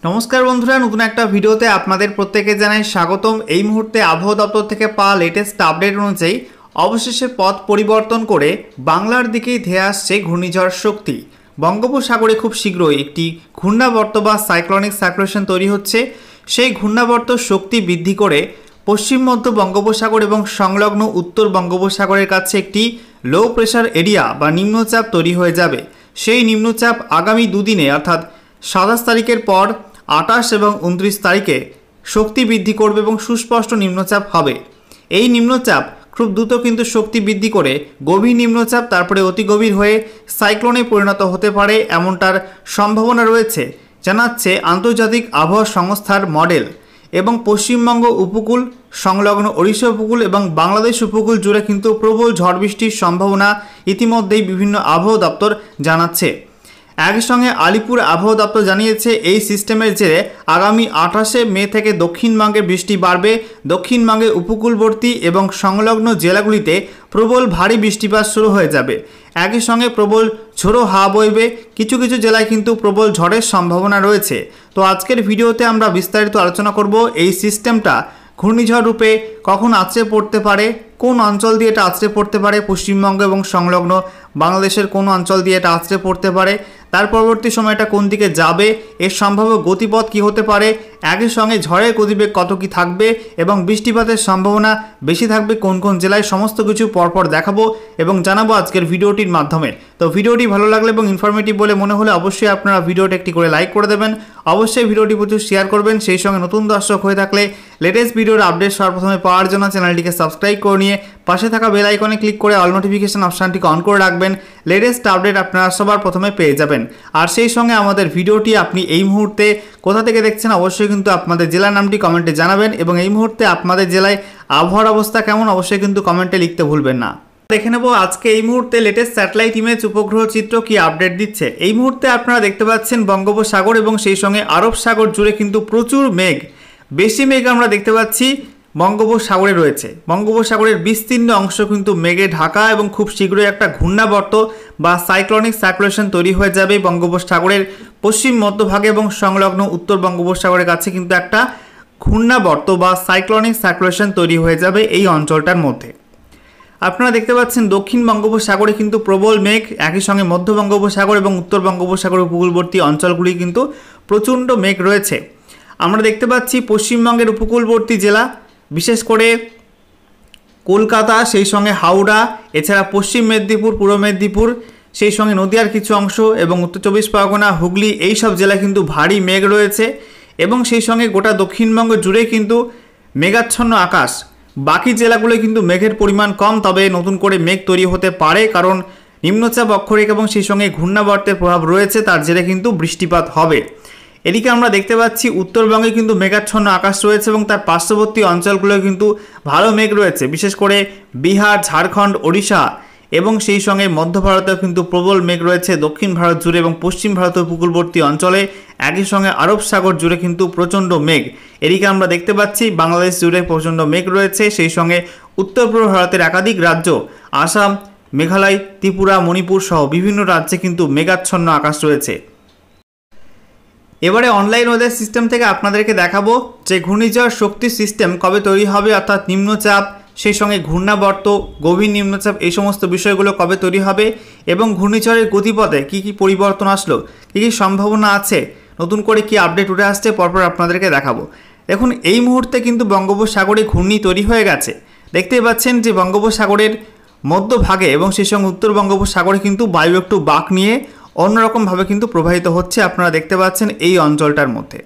নমস্কার বন্ধুরা, নতুন একটা ভিডিওতে আপনাদের প্রত্যেককে জানাই স্বাগতম। এই মুহূর্তে আবহাওয়া দপ্তর থেকে পাওয়া লেটেস্ট আপডেট অনুযায়ী অবশেষে পথ পরিবর্তন করে বাংলার দিকেই ধেয়ে আসছে ঘূর্ণিঝড় শক্তি। বঙ্গোপসাগরে খুব শীঘ্রই একটি ঘূর্ণাবর্ত বা সাইক্লোনিক সার্কুলেশন তৈরি হচ্ছে। সেই ঘূর্ণাবর্ত শক্তি বৃদ্ধি করে পশ্চিম মধ্য বঙ্গোপসাগর এবং সংলগ্ন উত্তর বঙ্গোপসাগরের কাছে একটি লো প্রেশার এরিয়া বা নিম্নচাপ তৈরি হয়ে যাবে। সেই নিম্নচাপ আগামী দুদিনে অর্থাৎ 27 তারিখের পর 28 এবং 29 তারিখে শক্তি বৃদ্ধি করবে এবং সুস্পষ্ট নিম্নচাপ হবে। এই নিম্নচাপ খুব দ্রুত কিন্তু শক্তি বৃদ্ধি করে গভীর নিম্নচাপ, তারপরে অতি গভীর হয়ে সাইক্লোনে পরিণত হতে পারে এমনটার সম্ভাবনা রয়েছে জানাচ্ছে আন্তর্জাতিক আবহাওয়া সংস্থার মডেল। এবং পশ্চিমবঙ্গ উপকূল, সংলগ্ন ওড়িশা উপকূল এবং বাংলাদেশ উপকূল জুড়ে কিন্তু প্রবল ঝড় বৃষ্টির সম্ভাবনা ইতিমধ্যেই বিভিন্ন আবহাওয়া দপ্তর জানাচ্ছে। একই সঙ্গে আলিপুর আবহাওয়া দপ্তর জানিয়েছে এই সিস্টেমের জেরে আগামী 28 মে থেকে দক্ষিণবঙ্গে বৃষ্টি বাড়বে। দক্ষিণবঙ্গে উপকূলবর্তী এবং সংলগ্ন জেলাগুলিতে প্রবল ভারী বৃষ্টিপাত শুরু হয়ে যাবে। একই সঙ্গে প্রবল ঝোড়ো হাওয়া বইবে। কিছু কিছু জেলায় কিন্তু প্রবল ঝড়ের সম্ভাবনা রয়েছে। তো আজকের ভিডিওতে আমরা বিস্তারিত আলোচনা করব এই সিস্টেমটা ঘূর্ণিঝড় রূপে কখন আছড়ে পড়তে পারে, কোন অঞ্চল দিয়ে এটা আছড়ে পড়তে পারে, পশ্চিমবঙ্গ এবং সংলগ্ন বাংলাদেশের কোন অঞ্চল দিয়ে এটা আছড়ে পড়তে পারে, তার পরবর্তী সময়টা কোন দিকে যাবে, এর সম্ভাব্য গতিপথ কী হতে পারে, একই সঙ্গে ঝড়ের গতিবেগ কত কী থাকবে এবং বৃষ্টিপাতের সম্ভাবনা বেশি থাকবে কোন কোন জেলায়, সমস্ত কিছু পরপর দেখাবো এবং জানাবো আজকের ভিডিওটির মাধ্যমে। তো ভিডিওটি ভালো লাগলে এবং ইনফরমেটিভ বলে মনে হলে অবশ্যই আপনারা ভিডিওটি একটি করে লাইক করে দেবেন, অবশ্যই ভিডিওটি প্রচুর শেয়ার করবেন। সেই সঙ্গে নতুন দর্শক হয়ে থাকলে লেটেস্ট ভিডিওর আপডেট সর্বপ্রথমে পাওয়ার জন্য চ্যানেলটিকে সাবস্ক্রাইব করে নিয়ে পাশে থাকা বেল আইকনে ক্লিক করে অল নোটিফিকেশন অপশানটিকে অন করে রাখবেন। লেটেস্ট আপডেট আপনারা সবার প্রথমে পেয়ে যাবেন। আর সেই সঙ্গে আমাদের ভিডিওটি আপনি এই মুহূর্তে কোথা থেকে দেখছেন অবশ্যই কিন্তু আপনাদের জেলার নামটি কমেন্টে জানাবেন এবং এই মুহূর্তে আপনাদের জেলায় আবহাওয়ার অবস্থা কেমন অবশ্যই কিন্তু কমেন্টে লিখতে ভুলবেন না। দেখে নেব আজকে এই মুহূর্তে লেটেস্ট স্যাটেলাইট ইমেজ উপগ্রহ চিত্র কি আপডেট দিচ্ছে। এই মুহূর্তে আপনারা দেখতে পাচ্ছেন বঙ্গোপসাগর এবং সেই সঙ্গে আরব সাগর জুড়ে কিন্তু প্রচুর মেঘ, বেশি মেঘ আমরা দেখতে পাচ্ছি বঙ্গোপসাগরে রয়েছে। বঙ্গোপসাগরের বিস্তীর্ণ অংশ কিন্তু মেঘে ঢাকা এবং খুব শীঘ্রই একটা ঘূর্ণাবর্ত বা সাইক্লোনিক সার্কুলেশন তৈরি হয়ে যাবে বঙ্গোপসাগরের পশ্চিম মধ্যভাগে এবং সংলগ্ন উত্তর বঙ্গোপসাগরের কাছে কিন্তু একটা ঘূর্ণাবর্ত বা সাইক্লোনিক সার্কুলেশন তৈরি হয়ে যাবে এই অঞ্চলটার মধ্যে। আপনারা দেখতে পাচ্ছেন দক্ষিণ বঙ্গোপসাগরে কিন্তু প্রবল মেঘ, একই সঙ্গে মধ্য বঙ্গোপসাগর এবং উত্তর বঙ্গোপসাগর উপকূলবর্তী অঞ্চলগুলি কিন্তু প্রচণ্ড মেঘ রয়েছে। আমরা দেখতে পাচ্ছি পশ্চিমবঙ্গের উপকূলবর্তী জেলা বিশেষ করে কলকাতা, সেই সঙ্গে হাওড়া, এছাড়া পশ্চিম মেদিনীপুর, পূর্ব মেদিনীপুর, সেই সঙ্গে নদিয়ার কিছু অংশ এবং উত্তর 24 পরগনা, হুগলি, এই সব জেলায় কিন্তু ভারী মেঘ রয়েছে এবং সেই সঙ্গে গোটা দক্ষিণবঙ্গ জুড়ে কিন্তু মেঘাচ্ছন্ন আকাশ। বাকি জেলাগুলো কিন্তু মেঘের পরিমাণ কম, তবে নতুন করে মেঘ তৈরি হতে পারে কারণ নিম্নচাপ অক্ষরেখা এবং সেই সঙ্গে ঘূর্ণাবর্তের প্রভাব রয়েছে, তার জেরে কিন্তু বৃষ্টিপাত হবে। এদিকে আমরা দেখতে পাচ্ছি উত্তরবঙ্গে কিন্তু মেঘাচ্ছন্ন আকাশ রয়েছে এবং তার পার্শ্ববর্তী অঞ্চলগুলো কিন্তু ভালো মেঘ রয়েছে, বিশেষ করে বিহার, ঝাড়খণ্ড, ওড়িশা এবং সেই সঙ্গে মধ্য ভারতেও কিন্তু প্রবল মেঘ রয়েছে দক্ষিণ ভারত জুড়ে এবং পশ্চিম ভারতের উপকূলবর্তী অঞ্চলে, একই সঙ্গে আরব সাগর জুড়ে কিন্তু প্রচণ্ড মেঘ। এদিকে আমরা দেখতে পাচ্ছি বাংলাদেশ জুড়ে প্রচণ্ড মেঘ রয়েছে, সেই সঙ্গে উত্তর পূর্ব ভারতের একাধিক রাজ্য আসাম, মেঘালয়, ত্রিপুরা, মণিপুর সহ বিভিন্ন রাজ্যে কিন্তু মেঘাচ্ছন্ন আকাশ রয়েছে। এবারে অনলাইন ওয়েদার সিস্টেম থেকে আপনাদেরকে দেখাবো যে ঘূর্ণিঝড় শক্তি সিস্টেম কবে তৈরি হবে, অর্থাৎ নিম্নচাপ, সেই সঙ্গে ঘূর্ণাবর্ত, গভীর নিম্নচাপ, এই সমস্ত বিষয়গুলো কবে তৈরি হবে এবং ঘূর্ণিঝড়ের গতিপথে কী কী পরিবর্তন আসলো, কী কী সম্ভাবনা আছে, নতুন করে কি আপডেট উঠে আসছে পরপর আপনাদেরকে দেখাবো। দেখুন এই মুহূর্তে কিন্তু বঙ্গোপসাগরে ঘূর্ণি তৈরি হয়ে গেছে। দেখতেই পাচ্ছেন যে বঙ্গোপসাগরের মধ্যভাগে এবং সেই সঙ্গে উত্তর বঙ্গোপসাগরে কিন্তু বায়ু একটু বাঁক নিয়ে অন্যরকমভাবে কিন্তু প্রবাহিত হচ্ছে, আপনারা দেখতে পাচ্ছেন এই অঞ্চলটার মধ্যে।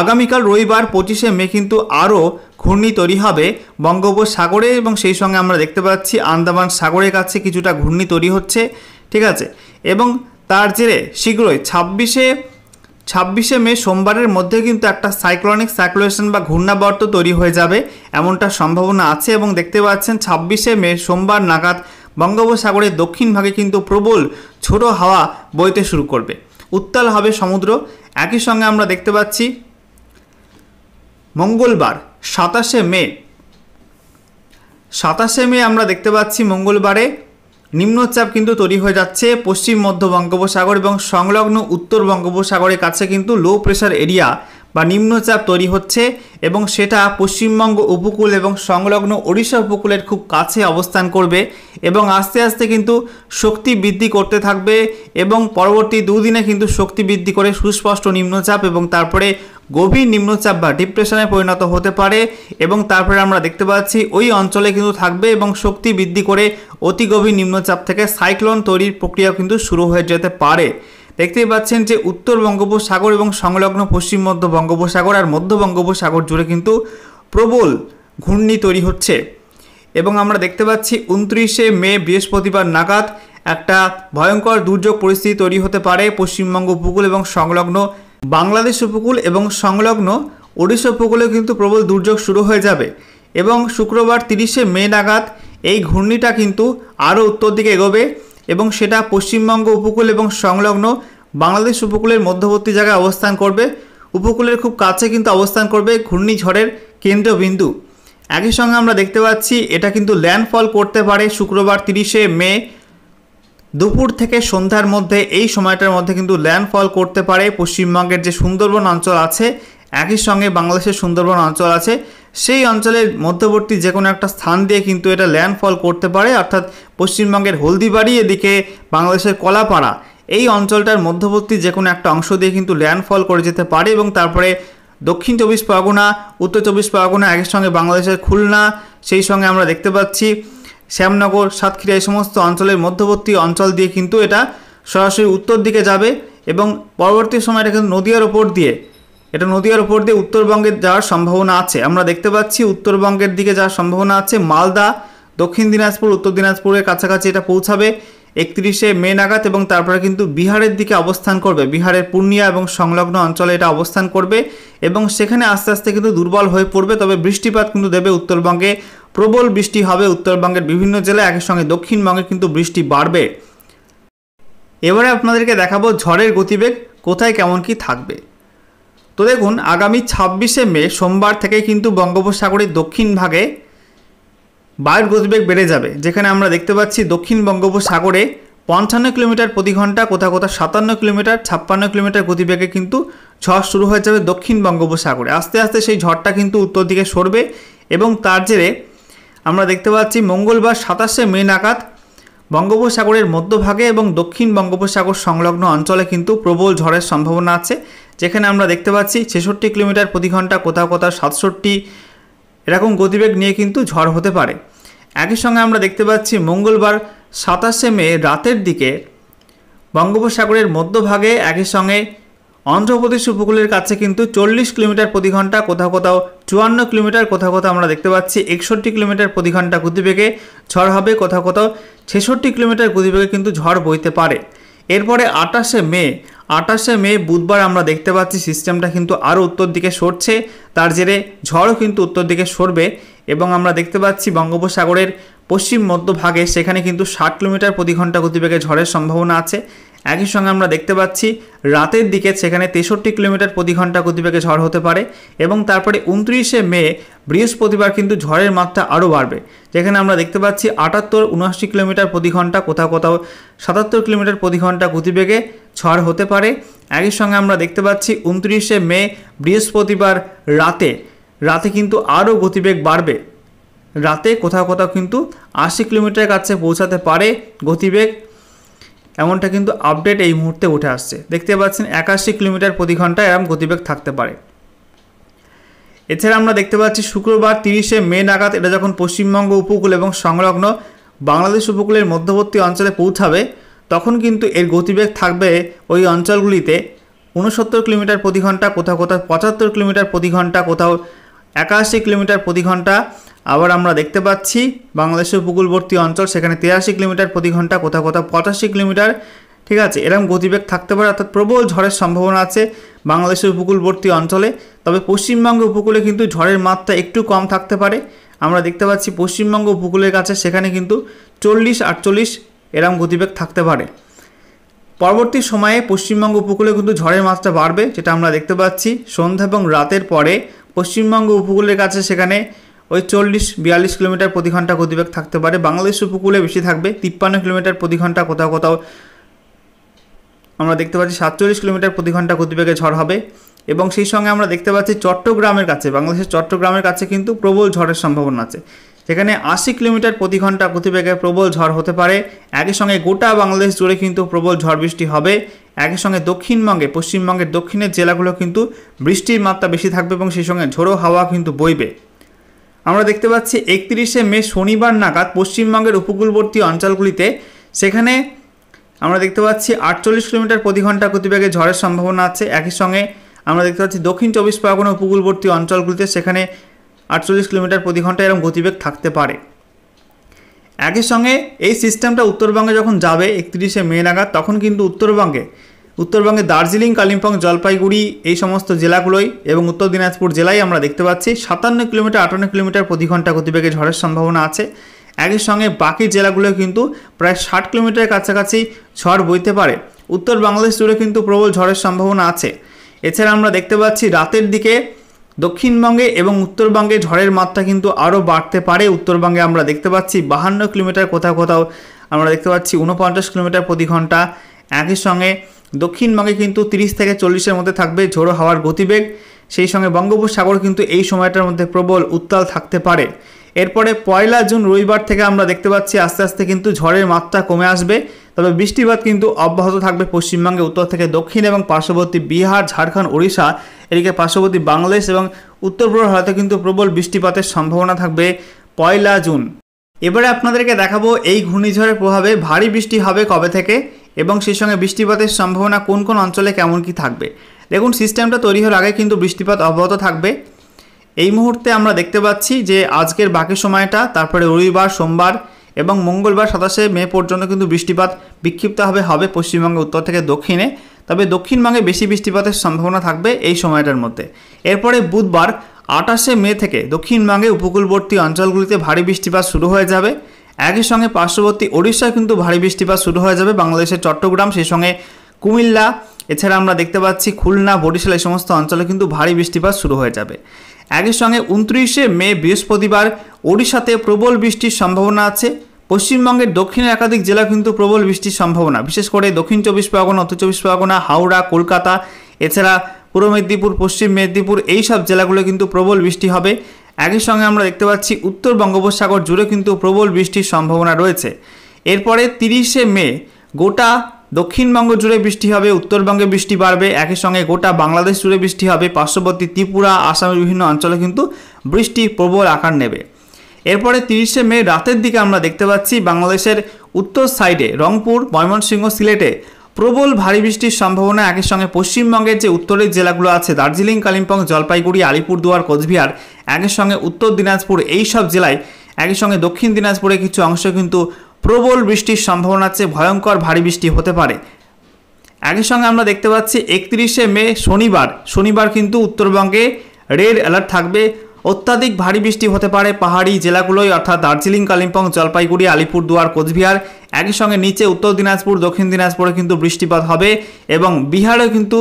আগামীকাল রবিবার 25 মে কিন্তু আরও ঘূর্ণি তৈরি হবে বঙ্গোপসাগরে এবং সেই সঙ্গে আমরা দেখতে পাচ্ছি আন্দামান সাগরের কাছে কিছুটা ঘূর্ণি তৈরি হচ্ছে, ঠিক আছে। এবং তার জেরে শীঘ্রই 26 মে সোমবারের মধ্যে কিন্তু একটা সাইক্লোনিক সার্কুলেশন বা ঘূর্ণাবর্ত তৈরি হয়ে যাবে এমনটা সম্ভাবনা আছে এবং দেখতে পাচ্ছেন 26 মে সোমবার নাগাদ বঙ্গোপসাগরের দক্ষিণ ভাগে কিন্তু প্রবল ঝোড়ো হাওয়া বইতে শুরু করবে, উত্তাল হবে সমুদ্র। একই সঙ্গে আমরা দেখতে পাচ্ছি মঙ্গলবার 27 মে আমরা দেখতে পাচ্ছি মঙ্গলবারে নিম্নচাপ কিন্তু তৈরি হয়ে যাচ্ছে পশ্চিম মধ্য বঙ্গোপসাগর এবং সংলগ্ন উত্তর বঙ্গোপসাগরের কাছে কিন্তু লো প্রেশার এরিয়া বা নিম্নচাপ তৈরি হচ্ছে এবং সেটা পশ্চিমবঙ্গ উপকূল এবং সংলগ্ন ওড়িশা উপকূলের খুব কাছে অবস্থান করবে এবং আস্তে আস্তে কিন্তু শক্তি বৃদ্ধি করতে থাকবে এবং পরবর্তী দুদিনে কিন্তু শক্তি বৃদ্ধি করে সুস্পষ্ট নিম্নচাপ এবং তারপরে গভীর নিম্নচাপ বা ডিপ্রেশনে পরিণত হতে পারে এবং তারপরে আমরা দেখতে পাচ্ছি ওই অঞ্চলে কিন্তু থাকবে এবং শক্তি বৃদ্ধি করে অতি গভীর নিম্নচাপ থেকে সাইক্লোন তৈরির প্রক্রিয়া কিন্তু শুরু হয়ে যেতে পারে। দেখতেই পাচ্ছেন যে উত্তর বঙ্গোপসাগর এবং সংলগ্ন পশ্চিম মধ্য বঙ্গোপসাগর আর মধ্য বঙ্গোপসাগর জুড়ে কিন্তু প্রবল ঘূর্ণি তৈরি হচ্ছে এবং আমরা দেখতে পাচ্ছি 29শে মে বৃহস্পতিবার নাগাদ একটা ভয়ঙ্কর দুর্যোগ পরিস্থিতি তৈরি হতে পারে পশ্চিমবঙ্গ উপকূল এবং সংলগ্ন বাংলাদেশ উপকূল এবং সংলগ্ন ওড়িশা উপকূলে কিন্তু প্রবল দুর্যোগ শুরু হয়ে যাবে এবং শুক্রবার 30শে মে নাগাদ এই ঘূর্ণিটা কিন্তু আরও উত্তর দিকে এগোবে এবং সেটা পশ্চিমবঙ্গ উপকূল এবং সংলগ্ন বাংলাদেশ উপকূলের মধ্যবর্তী জায়গায় অবস্থান করবে, উপকূলের খুব কাছে কিন্তু অবস্থান করবে ঘূর্ণিঝড়ের কেন্দ্রবিন্দু। একই সঙ্গে আমরা দেখতে পাচ্ছি এটা কিন্তু ল্যান্ডফল করতে পারে শুক্রবার 30শে মে দুপুর থেকে সন্ধ্যার মধ্যে। এই সময়টার মধ্যে কিন্তু ল্যান্ডফল করতে পারে পশ্চিমবঙ্গের যে সুন্দরবন অঞ্চল আছে, একই সঙ্গে বাংলাদেশের সুন্দরবন অঞ্চল আছে, সেই অঞ্চলের মধ্যবর্তী যে কোনো একটা স্থান দিয়ে কিন্তু এটা ল্যান্ডফল করতে পারে, অর্থাৎ পশ্চিমবঙ্গের হলদিবাড়ি এদিকে বাংলাদেশের কলাপাড়া এই অঞ্চলটার মধ্যবর্তী যে কোনো একটা অংশ দিয়ে কিন্তু ল্যান্ডফল করে যেতে পারে এবং তারপরে দক্ষিণ চব্বিশ পরগনা, উত্তর চব্বিশ পরগনা, একই সঙ্গে বাংলাদেশের খুলনা, সেই সঙ্গে আমরা দেখতে পাচ্ছি শ্যামনগর, সাতক্ষীরা এই সমস্ত অঞ্চলের মধ্যবর্তী অঞ্চল দিয়ে কিন্তু এটা সরাসরি উত্তর দিকে যাবে এবং পরবর্তী সময় এটা কিন্তু নদীয়ার ওপর দিয়ে উত্তরবঙ্গে যাওয়ার সম্ভাবনা আছে। আমরা দেখতে পাচ্ছি উত্তরবঙ্গের দিকে যাওয়ার সম্ভাবনা আছে, মালদা, দক্ষিণ দিনাজপুর, উত্তর দিনাজপুরের কাছাকাছি এটা পৌঁছাবে 31শে মে নাগাদ এবং তারপরে কিন্তু বিহারের দিকে অবস্থান করবে, বিহারের পূর্ণিয়া এবং সংলগ্ন অঞ্চলে এটা অবস্থান করবে এবং সেখানে আস্তে আস্তে কিন্তু দুর্বল হয়ে পড়বে। তবে বৃষ্টিপাত কিন্তু দেবে উত্তরবঙ্গে, প্রবল বৃষ্টি হবে উত্তরবঙ্গের বিভিন্ন জেলায়, একই সঙ্গে দক্ষিণবঙ্গে কিন্তু বৃষ্টি বাড়বে। এবারে আপনাদেরকে দেখাবো ঝড়ের গতিবেগ কোথায় কেমন কি থাকবে। তো দেখুন, আগামী 26শে মে সোমবার থেকে কিন্তু বঙ্গোপসাগরের দক্ষিণ ভাগে বায়ুর গতিবেগ বেড়ে যাবে, যেখানে আমরা দেখতে পাচ্ছি দক্ষিণ বঙ্গোপসাগরে 55 কিলোমিটার প্রতি ঘন্টা, কোথাও কোথাও 57 কিলোমিটার, 56 কিলোমিটার গতিবেগে কিন্তু ঝড় শুরু হয়ে যাবে দক্ষিণ বঙ্গোপসাগরে। আস্তে আস্তে সেই ঝড়টা কিন্তু উত্তর দিকে সরবে এবং তার জেরে আমরা দেখতে পাচ্ছি মঙ্গলবার 27শে মে নাগাদ বঙ্গোপসাগরের মধ্যভাগে এবং দক্ষিণ বঙ্গোপসাগর সংলগ্ন অঞ্চলে কিন্তু প্রবল ঝড়ের সম্ভাবনা আছে, যেখানে আমরা দেখতে পাচ্ছি 66 কিলোমিটার প্রতি ঘন্টা, কোথাও কোথাও 67 এরকম গতিবেগ নিয়ে কিন্তু ঝড় হতে পারে। একই সঙ্গে আমরা দেখতে পাচ্ছি মঙ্গলবার 27শে মে রাতের দিকে বঙ্গোপসাগরের মধ্যভাগে একই সঙ্গে অন্ধ্রপ্রদেশ উপকূলের কাছে কিন্তু 40 কিলোমিটার প্রতি ঘন্টা, কোথাও কোথাও 54 কিলোমিটার, কোথাও কোথাও আমরা দেখতে পাচ্ছি 61 কিলোমিটার প্রতি ঘন্টা গতিবেগে ঝড় হবে, কোথাও কোথাও 66 কিলোমিটার গতিবেগে কিন্তু ঝড় বইতে পারে। এরপরে 28শে মে বুধবার আমরা দেখতে পাচ্ছি সিস্টেমটা কিন্তু আরও উত্তর দিকে সরছে, তার জেরে ঝড়ও কিন্তু উত্তর দিকে সরবে এবং আমরা দেখতে পাচ্ছি বঙ্গোপসাগরের পশ্চিম মধ্যভাগে সেখানে কিন্তু 60 কিলোমিটার প্রতি ঘন্টা গতিবেগে ঝড়ের সম্ভাবনা আছে। একই সঙ্গে আমরা দেখতে পাচ্ছি রাতের দিকে সেখানে 63 কিলোমিটার প্রতি ঘন্টা গতিবেগে ঝড় হতে পারে এবং তারপরে 29শে মে বৃহস্পতিবার কিন্তু ঝড়ের মাত্রা আরও বাড়বে, যেখানে আমরা দেখতে পাচ্ছি 78-79 কিলোমিটার প্রতি ঘন্টা, কোথাও কোথাও 77 কিলোমিটার প্রতি ঘন্টা গতিবেগে ঝড় হতে পারে। একই সঙ্গে আমরা দেখতে পাচ্ছি 29শে মে বৃহস্পতিবার রাতে কিন্তু আরও গতিবেগ বাড়বে, রাতে কোথাও কোথাও কিন্তু 80 কিলোমিটারের কাছে পৌঁছাতে পারে গতিবেগ, এমনটা কিন্তু আপডেট এই মুহূর্তে উঠে আসছে। দেখতে পাচ্ছেন 81 কিলোমিটার প্রতি ঘন্টা এরকম গতিবেগ থাকতে পারে। এছাড়া আমরা দেখতে পাচ্ছি শুক্রবার 30শে মে নাগাদ এটা যখন পশ্চিমবঙ্গ উপকূল এবং সংলগ্ন বাংলাদেশ উপকূলের মধ্যবর্তী অঞ্চলে পৌঁছাবে, তখন কিন্তু এর গতিবেগ থাকবে ওই অঞ্চলগুলিতে 69 কিলোমিটার প্রতি ঘন্টা, কোথাও কোথাও 75 কিলোমিটার প্রতি ঘন্টা, কোথাও 81 কিলোমিটার প্রতি ঘন্টা। আবার আমরা দেখতে পাচ্ছি বাংলাদেশের উপকূলবর্তী অঞ্চল সেখানে 83 কিলোমিটার প্রতি ঘন্টা, কোথাও কোথাও 85 কিলোমিটার, ঠিক আছে, এরকম গতিবেগ থাকতে পারে, অর্থাৎ প্রবল ঝড়ের সম্ভাবনা আছে বাংলাদেশের উপকূলবর্তী অঞ্চলে। তবে পশ্চিমবঙ্গ উপকূলে কিন্তু ঝড়ের মাত্রা একটু কম থাকতে পারে। আমরা দেখতে পাচ্ছি পশ্চিমবঙ্গ উপকূলের কাছে সেখানে কিন্তু 40-48 এরকম গতিবেগ থাকতে পারে। পরবর্তী সময়ে পশ্চিমবঙ্গ উপকূলে কিন্তু ঝড়ের মাত্রা বাড়বে, যেটা আমরা দেখতে পাচ্ছি সন্ধ্যা এবং রাতের পরে পশ্চিমবঙ্গ উপকূলের কাছে সেখানে ওই 40-42 কিলোমিটার প্রতি ঘন্টা গতিবেগ থাকতে পারে। বাংলাদেশ উপকূলে বেশি থাকবে 53 কিলোমিটার প্রতি ঘন্টা, কোথাও কোথাও আমরা দেখতে পাচ্ছি 47 কিলোমিটার প্রতি ঘন্টা গতিবেগে ঝড় হবে। এবং সেই সঙ্গে আমরা দেখতে পাচ্ছি চট্টগ্রামের কাছে, বাংলাদেশের চট্টগ্রামের কাছে কিন্তু প্রবল ঝড়ের সম্ভাবনা আছে, সেখানে 80 কিলোমিটার প্রতি ঘন্টা গতিবেগে প্রবল ঝড় হতে পারে। একই সঙ্গে গোটা বাংলাদেশ জুড়ে কিন্তু প্রবল ঝড় বৃষ্টি হবে। একই সঙ্গে দক্ষিণবঙ্গে, পশ্চিমবঙ্গের দক্ষিণের জেলাগুলো কিন্তু বৃষ্টির মাত্রা বেশি থাকবে এবং সেই সঙ্গে ঝোড়ো হাওয়া কিন্তু বইবে। আমরা দেখতে পাচ্ছি 31শে মে শনিবার নাগাদ পশ্চিমবঙ্গের উপকূলবর্তী অঞ্চলগুলিতে, সেখানে আমরা দেখতে পাচ্ছি 48 কিলোমিটার প্রতি ঘন্টা গতিবেগে ঝড়ের সম্ভাবনা আছে। একই সঙ্গে আমরা দেখতে পাচ্ছি দক্ষিণ 24 পরগনা উপকূলবর্তী অঞ্চলগুলিতে, সেখানে 48 কিলোমিটার প্রতি ঘন্টা এরকম গতিবেগ থাকতে পারে। একই সঙ্গে এই সিস্টেমটা উত্তরবঙ্গে যখন যাবে 31শে মে নাগাদ, তখন কিন্তু উত্তরবঙ্গে দার্জিলিং, কালিম্পং, জলপাইগুড়ি এই সমস্ত জেলাগুলোই এবং উত্তর দিনাজপুর জেলায় আমরা দেখতে পাচ্ছি 57 কিলোমিটার 58 কিলোমিটার প্রতি ঘন্টা গতিবেগে ঝড়ের সম্ভাবনা আছে। একই সঙ্গে বাকি জেলাগুলো কিন্তু প্রায় 60 কিলোমিটারের কাছাকাছি ঝড় বইতে পারে। উত্তর বাংলাদেশ জুড়ে কিন্তু প্রবল ঝড়ের সম্ভাবনা আছে। এছাড়া আমরা দেখতে পাচ্ছি রাতের দিকে দক্ষিণবঙ্গে এবং উত্তরবঙ্গে ঝড়ের মাত্রা কিন্তু আরও বাড়তে পারে। উত্তরবঙ্গে আমরা দেখতে পাচ্ছি 52 কিলোমিটার, কোথাও কোথাও আমরা দেখতে পাচ্ছি 49 কিলোমিটার প্রতি ঘন্টা। একই সঙ্গে দক্ষিণবঙ্গে কিন্তু 30 থেকে 40-এর মধ্যে থাকবে ঝোড়ো হাওয়ার গতিবেগ। সেই সঙ্গে বঙ্গোপসাগর কিন্তু এই সময়টার মধ্যে প্রবল উত্তাল থাকতে পারে। এরপরে 1 জুন রবিবার থেকে আমরা দেখতে পাচ্ছি আস্তে আস্তে কিন্তু ঝড়ের মাত্রা কমে আসবে, তবে বৃষ্টিপাত কিন্তু অব্যাহত থাকবে পশ্চিমবঙ্গে উত্তর থেকে দক্ষিণ এবং পার্শ্ববর্তী বিহার, ঝাড়খণ্ড, ওড়িশা, এদিকে পার্শ্ববর্তী বাংলাদেশ এবং উত্তর পূর্ব ভারতে কিন্তু প্রবল বৃষ্টিপাতের সম্ভাবনা থাকবে 1 জুন। এবারে আপনাদেরকে দেখাবো এই ঘূর্ণিঝড়ের প্রভাবে ভারী বৃষ্টি হবে কবে থেকে এবং সেই সঙ্গে বৃষ্টিপাতের সম্ভাবনা কোন কোন অঞ্চলে কেমন কি থাকবে। দেখুন, সিস্টেমটা তৈরি হওয়ার আগে কিন্তু বৃষ্টিপাত অব্যাহত থাকবে। এই মুহূর্তে আমরা দেখতে পাচ্ছি যে আজকের বাকি সময়টা, তারপরে রবিবার, সোমবার এবং মঙ্গলবার 27শে মে পর্যন্ত কিন্তু বৃষ্টিপাত বিক্ষিপ্তভাবে হবে পশ্চিমবঙ্গে উত্তর থেকে দক্ষিণে, তবে দক্ষিণবঙ্গে বেশি বৃষ্টিপাতের সম্ভাবনা থাকবে এই সময়টার মধ্যে। এরপরে বুধবার 28শে মে থেকে দক্ষিণবঙ্গে উপকূলবর্তী অঞ্চলগুলিতে ভারী বৃষ্টিপাত শুরু হয়ে যাবে। একই সঙ্গে পার্শ্ববর্তী ওড়িশায় কিন্তু ভারী বৃষ্টিপাত শুরু হয়ে যাবে, বাংলাদেশের চট্টগ্রাম, সেই সঙ্গে কুমিল্লা, এছাড়া আমরা দেখতে পাচ্ছি খুলনা, বরিশাল এই সমস্ত অঞ্চলে কিন্তু ভারী বৃষ্টিপাত শুরু হয়ে যাবে। একই সঙ্গে 29শে মে বৃহস্পতিবার ওড়িশাতে প্রবল বৃষ্টির সম্ভাবনা আছে। পশ্চিমবঙ্গের দক্ষিণের একাধিক জেলা কিন্তু প্রবল বৃষ্টির সম্ভাবনা, বিশেষ করে দক্ষিণ 24 পরগনা, উত্তর 24 পরগনা, হাওড়া, কলকাতা, এছাড়া পূর্ব মেদিনীপুর, পশ্চিম মেদিনীপুর এই সব জেলাগুলো কিন্তু প্রবল বৃষ্টি হবে। একই সঙ্গে আমরা দেখতে পাচ্ছি উত্তর বঙ্গোপসাগর জুড়ে কিন্তু প্রবল বৃষ্টির সম্ভাবনা রয়েছে। এরপরে 30শে মে গোটা দক্ষিণবঙ্গ জুড়ে বৃষ্টি হবে, উত্তরবঙ্গে বৃষ্টি বাড়বে। একই সঙ্গে গোটা বাংলাদেশ জুড়ে বৃষ্টি হবে, পার্শ্ববর্তী ত্রিপুরা, আসামের বিভিন্ন অঞ্চলে কিন্তু বৃষ্টি প্রবল আকার নেবে। এরপরে 30শে মে রাতের দিকে আমরা দেখতে পাচ্ছি বাংলাদেশের উত্তর সাইডে রংপুর, ময়মনসিংহ, সিলেটে প্রবল ভারী বৃষ্টির সম্ভাবনা। একই সঙ্গে পশ্চিমবঙ্গের যে উত্তরের জেলাগুলো আছে দার্জিলিং, কালিম্পং, জলপাইগুড়ি, আলিপুরদুয়ার, কোচবিহার, একই সঙ্গে উত্তর দিনাজপুর এই সব জেলায়, একই সঙ্গে দক্ষিণ দিনাজপুরে কিছু অংশ কিন্তু প্রবল বৃষ্টির সম্ভাবনা আছে, ভয়ঙ্কর ভারী বৃষ্টি হতে পারে। একই সঙ্গে আমরা দেখতে পাচ্ছি 31শে মে শনিবার কিন্তু উত্তরবঙ্গে রেড অ্যালার্ট থাকবে, অত্যাধিক ভারী বৃষ্টি হতে পারে পাহাড়ি জেলাগুলোয়, অর্থাৎ দার্জিলিং, কালিম্পং, জলপাইগুড়ি, আলিপুরদুয়ার, কোচবিহার। একই সঙ্গে নিচে উত্তর দিনাজপুর, দক্ষিণ দিনাজপুরে কিন্তু বৃষ্টিপাত হবে এবং বিহারেও কিন্তু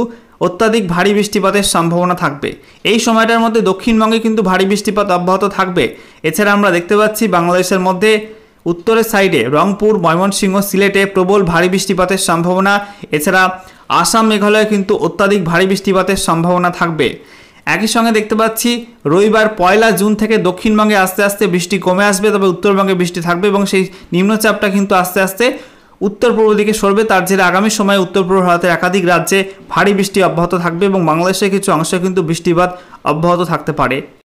অত্যাধিক ভারী বৃষ্টিপাতের সম্ভাবনা থাকবে। এই সময়টার মধ্যে দক্ষিণবঙ্গে কিন্তু ভারী বৃষ্টিপাত অব্যাহত থাকবে। এছাড়া আমরা দেখতে পাচ্ছি বাংলাদেশের মধ্যে উত্তরের সাইডে রংপুর, ময়মনসিংহ, সিলেটে প্রবল ভারী বৃষ্টিপাতের সম্ভাবনা। এছাড়া আসাম, মেঘালয়ে কিন্তু অত্যাধিক ভারী বৃষ্টিপাতের সম্ভাবনা থাকবে। একই সঙ্গে দেখতে পাচ্ছি রবিবার 1 জুন থেকে দক্ষিণবঙ্গে আস্তে আস্তে বৃষ্টি কমে আসবে, তবে উত্তরবঙ্গে বৃষ্টি থাকবে এবং সেই নিম্নচাপটা কিন্তু আস্তে আস্তে উত্তর পূর্ব দিকে সরবে। তার জেরে আগামী সময়ে উত্তর পূর্ব ভারতের একাধিক রাজ্যে ভারী বৃষ্টি অব্যাহত থাকবে এবং বাংলাদেশের কিছু অংশে কিন্তু বৃষ্টিপাত অব্যাহত থাকতে পারে।